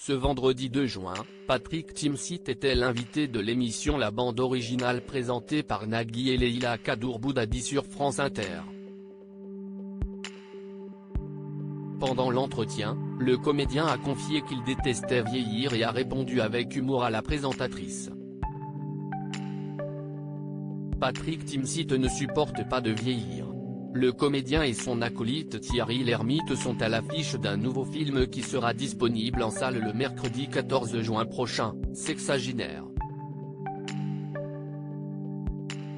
Ce vendredi 2 juin, Patrick Timsit était l'invité de l'émission La Bande Originale présentée par Nagui et Leïla Kaddour-Boudadi sur France Inter. Pendant l'entretien, le comédien a confié qu'il détestait vieillir et a répondu avec humour à la présentatrice. Patrick Timsit ne supporte pas de vieillir. Le comédien et son acolyte Thierry Lhermitte sont à l'affiche d'un nouveau film qui sera disponible en salle le mercredi 14 juin prochain, Sexagénaire.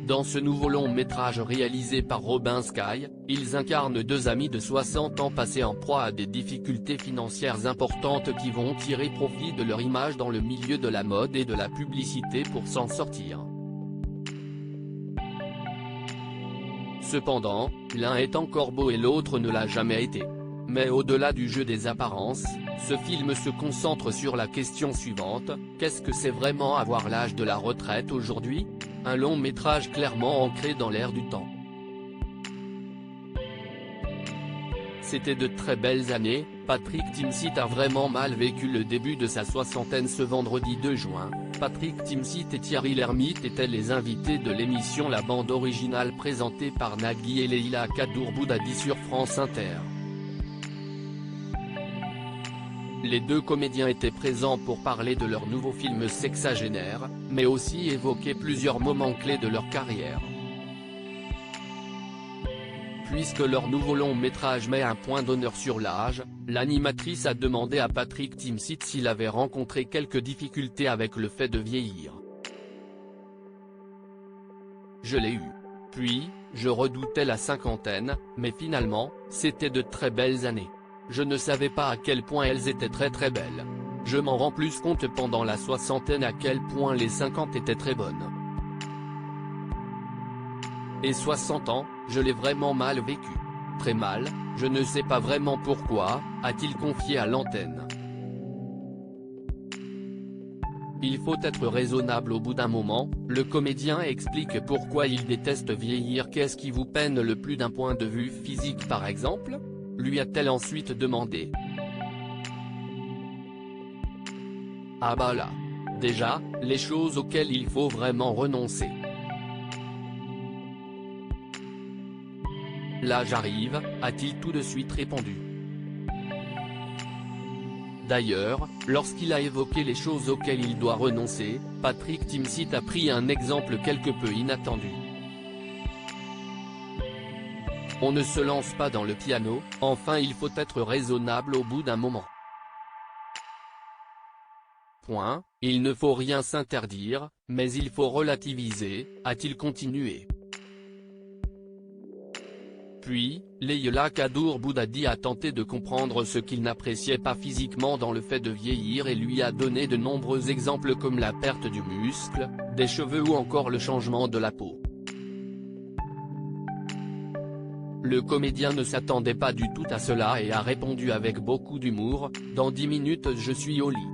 Dans ce nouveau long-métrage réalisé par Robin Sky, ils incarnent deux amis de 60 ans passés en proie à des difficultés financières importantes qui vont tirer profit de leur image dans le milieu de la mode et de la publicité pour s'en sortir. Cependant, l'un est encore beau et l'autre ne l'a jamais été. Mais au-delà du jeu des apparences, ce film se concentre sur la question suivante: qu'est-ce que c'est vraiment avoir l'âge de la retraite aujourd'hui? Un long métrage clairement ancré dans l'air du temps. C'était de très belles années. Patrick Timsit a vraiment mal vécu le début de sa soixantaine ce vendredi 2 juin. Patrick Timsit et Thierry Lhermitte étaient les invités de l'émission La Bande Originale présentée par Nagui et Leïla Kaddour-Boudadi sur France Inter. Les deux comédiens étaient présents pour parler de leur nouveau film Sexagénaire, mais aussi évoquer plusieurs moments clés de leur carrière. Puisque leur nouveau long-métrage met un point d'honneur sur l'âge, l'animatrice a demandé à Patrick Timsit s'il avait rencontré quelques difficultés avec le fait de vieillir. Je l'ai eu. Puis, je redoutais la cinquantaine, mais finalement, c'était de très belles années. Je ne savais pas à quel point elles étaient très belles. Je m'en rends plus compte pendant la soixantaine à quel point les 50 étaient très bonnes. Et 60 ans, je l'ai vraiment mal vécu. Très mal, je ne sais pas vraiment pourquoi, a-t-il confié à l'antenne. Il faut être raisonnable au bout d'un moment, le comédien explique pourquoi il déteste vieillir. Qu'est-ce qui vous peine le plus d'un point de vue physique par exemple? Lui a-t-elle ensuite demandé. Ah bah là. Déjà, les choses auxquelles il faut vraiment renoncer. Là j'arrive, a-t-il tout de suite répondu. D'ailleurs, lorsqu'il a évoqué les choses auxquelles il doit renoncer, Patrick Timsit a pris un exemple quelque peu inattendu. On ne se lance pas dans le piano, enfin il faut être raisonnable au bout d'un moment. Point, il ne faut rien s'interdire, mais il faut relativiser, a-t-il continué. Puis, Leïla Kaddour-Boudadi a tenté de comprendre ce qu'il n'appréciait pas physiquement dans le fait de vieillir et lui a donné de nombreux exemples comme la perte du muscle, des cheveux ou encore le changement de la peau. Le comédien ne s'attendait pas du tout à cela et a répondu avec beaucoup d'humour: dans 10 minutes je suis au lit.